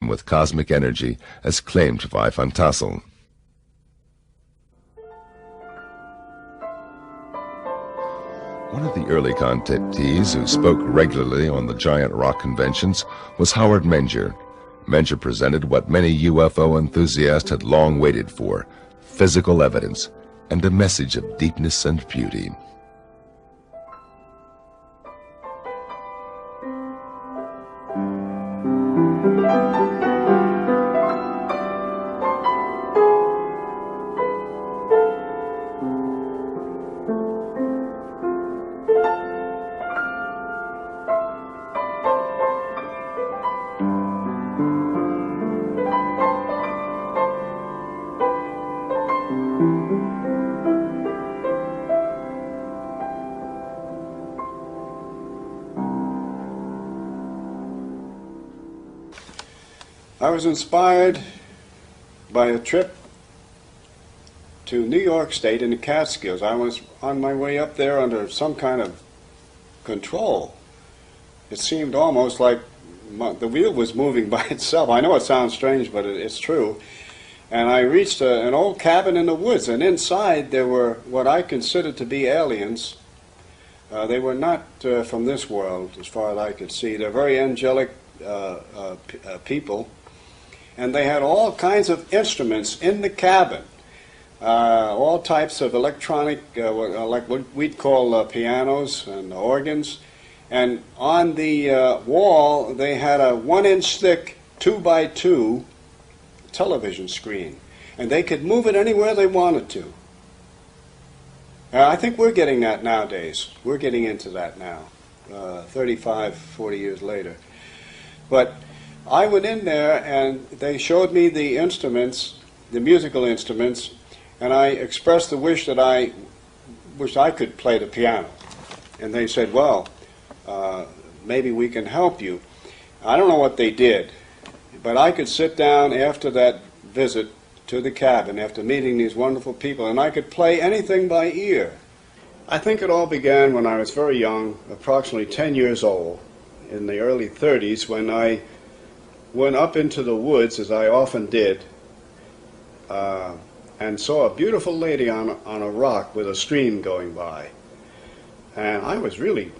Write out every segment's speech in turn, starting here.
with cosmic energy as claimed by Van Tassel. One of the early contactees who spoke regularly on the giant rock conventions was Howard Menjur. Menjur presented what many UFO enthusiasts had long waited for, physical evidence and a message of deepness and beauty. I was inspired by a trip to New York State in the Catskills. I was on my way up there under some kind of control. It seemed almost like the wheel was moving by itself. I know it sounds strange, but it's true. And I reached an old cabin in the woods, and inside there were what I considered to be aliens. They were not from this world, as far as I could see. They're very angelic people. And they had all kinds of instruments in the cabin, all types of electronic, like what we'd call pianos and organs. And on the wall, they had a 1-inch thick 2x2 television screen. And they could move it anywhere they wanted to. I think we're getting that nowadays. We're getting into that now, 35, 40 years later. But I went in there and they showed me the instruments, the musical instruments, and I expressed the wish that I wished I could play the piano. And they said, well, maybe we can help you. I don't know what they did, but I could sit down after that visit to the cabin, after meeting these wonderful people, and I could play anything by ear. I think it all began when I was very young, approximately 10 years old, in the early 30s, when I went up into the woods, as I often did, and saw a beautiful lady on a rock with a stream going by. And I was really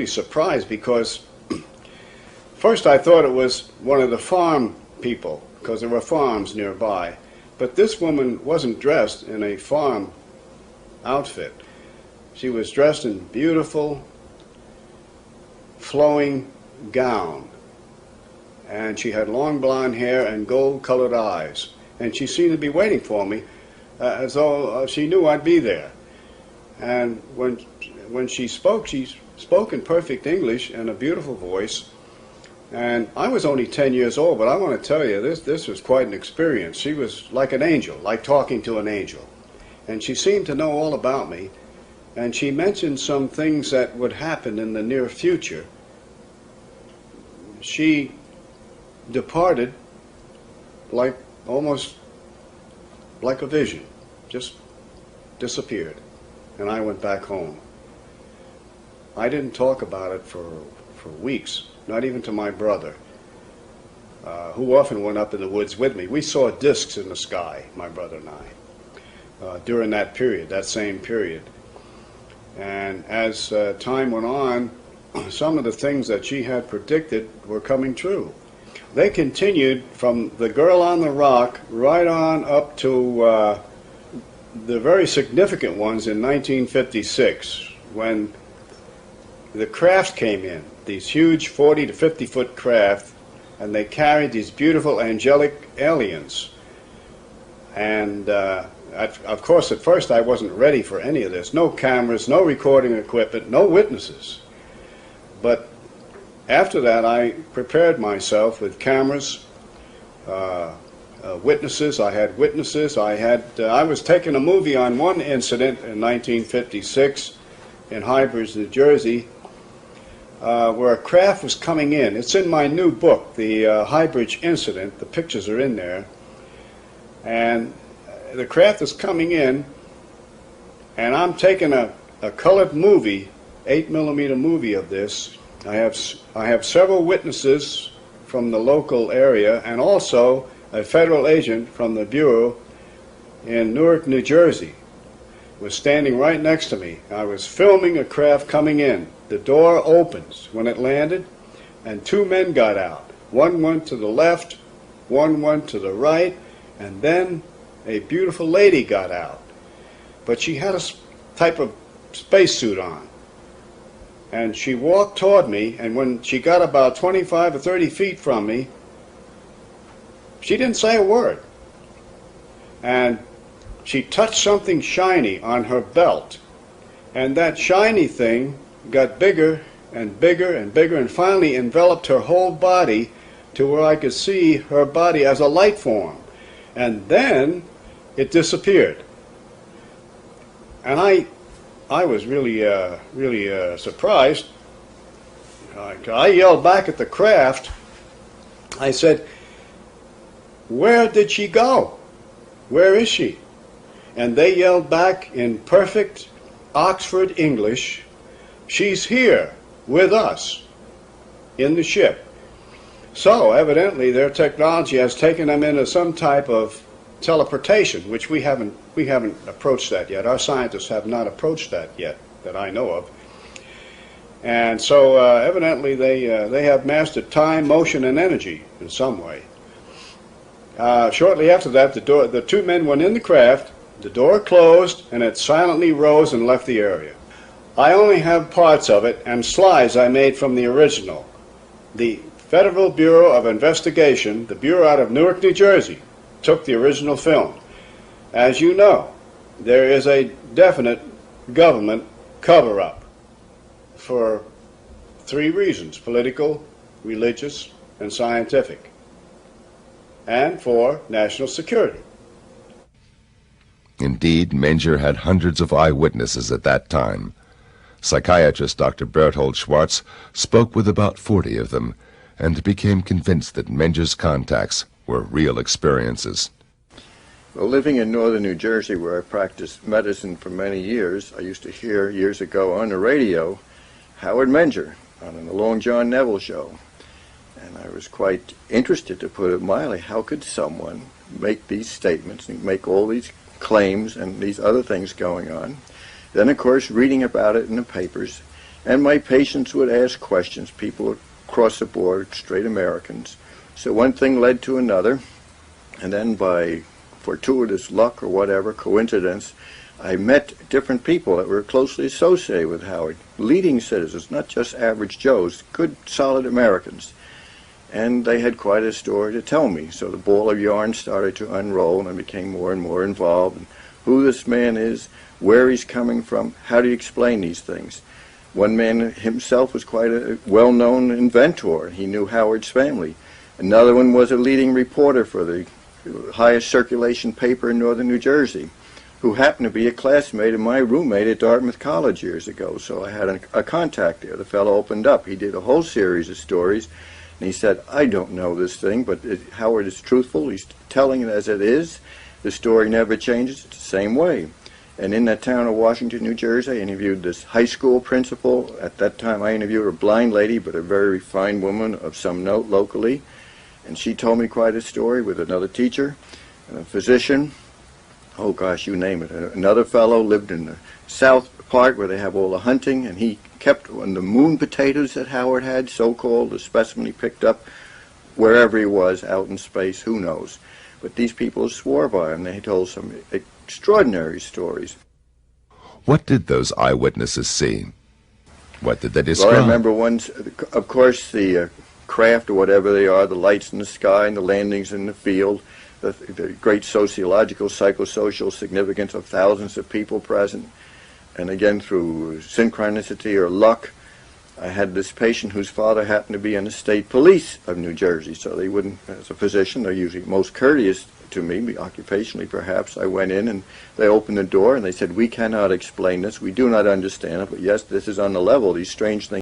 surprised because first I thought it was one of the farm people, because there were farms nearby. But this woman wasn't dressed in a farm outfit. She was dressed in beautiful, flowing gown. And she had long blonde hair and gold-colored eyes. And she seemed to be waiting for me as though she knew I'd be there. And when she spoke in perfect English and a beautiful voice. And I was only 10 years old, but I want to tell you, this was quite an experience. She was like an angel, like talking to an angel. And she seemed to know all about me. And she mentioned some things that would happen in the near future. She departed almost like a vision, just disappeared, and I went back home. I didn't talk about it for weeks, not even to my brother, who often went up in the woods with me. We saw discs in the sky, my brother and I, during that period, that same period. And as time went on, some of the things that she had predicted were coming true. They continued from the girl on the rock right on up to the very significant ones in 1956, when the craft came in, these huge 40 to 50 foot craft, and they carried these beautiful angelic aliens. And of course, at first I wasn't ready for any of this. No cameras, no recording equipment, no witnesses. But after that, I prepared myself with cameras, witnesses. I had witnesses. I was taking a movie on one incident in 1956 in Highbridge, New Jersey, where a craft was coming in. It's in my new book, the Highbridge incident. The pictures are in there. And the craft is coming in, and I'm taking a colored movie, 8mm movie of this. I have several witnesses from the local area and also a federal agent from the Bureau in Newark, New Jersey, was standing right next to me. I was filming a craft coming in. The door opens when it landed, and two men got out. One went to the left, one went to the right, and then a beautiful lady got out. But she had a type of spacesuit on. And she walked toward me, and when she got about 25 or 30 feet from me, she didn't say a word. And she touched something shiny on her belt. And that shiny thing got bigger and bigger and bigger and finally enveloped her whole body to where I could see her body as a light form. And then it disappeared. And I was really surprised. I yelled back at the craft. I said, "Where did she go? Where is she?" And they yelled back in perfect Oxford English, "She's here with us in the ship." So evidently their technology has taken them into some type of teleportation, which we haven't approached that yet. Our scientists have not approached that yet, that I know of. And so evidently they have mastered time, motion, and energy in some way. Shortly after that, the two men went in the craft, the door closed, and it silently rose and left the area. I only have parts of it and slides I made from the original. The Federal Bureau of Investigation, the Bureau out of Newark, New Jersey, took the original film. As you know, there is a definite government cover-up for three reasons: political, religious, and scientific, and for national security. Indeed, Menjur had hundreds of eyewitnesses at that time. Psychiatrist Dr. Berthold Schwartz spoke with about 40 of them and became convinced that Menjur's contacts were real experiences. Well, living in northern New Jersey, where I practiced medicine for many years, I used to hear years ago on the radio Howard Menjur on the Long John Neville show. And I was quite interested, to put it mildly. How could someone make these statements and make all these claims and these other things going on? Then, of course, reading about it in the papers, and my patients would ask questions, people across the board, straight Americans. So one thing led to another, and then by fortuitous luck or whatever, coincidence, I met different people that were closely associated with Howard, leading citizens, not just average Joes, good, solid Americans. And they had quite a story to tell me. So the ball of yarn started to unroll, and I became more and more involved in who this man is, where he's coming from, how do you explain these things. One man himself was quite a well-known inventor. He knew Howard's family. Another one was a leading reporter for the highest circulation paper in northern New Jersey, who happened to be a classmate of my roommate at Dartmouth College years ago. So I had a contact there. The fellow opened up. He did a whole series of stories. And he said, "I don't know this thing, but Howard is truthful. He's telling it as it is. The story never changes. It's the same way." And in that town of Washington, New Jersey, I interviewed this high school principal. At that time, I interviewed a blind lady, but a very refined woman of some note locally. And she told me quite a story with another teacher and a physician. Oh, gosh, you name it. Another fellow lived in the south part where they have all the hunting, and he kept on the moon potatoes that Howard had, so-called, the specimen he picked up wherever he was, out in space, who knows. But these people swore by him. They told some extraordinary stories. What did those eyewitnesses see? What did they describe? Well, I remember once, of course, the craft or whatever they are, the lights in the sky and the landings in the field, the great sociological, psychosocial significance of thousands of people present. And again, through synchronicity or luck, I had this patient whose father happened to be in the state police of New Jersey, so they wouldn't, as a physician, they're usually most courteous to me, occupationally perhaps. I went in and they opened the door and they said, "We cannot explain this, we do not understand it, but yes, this is on the level, these strange things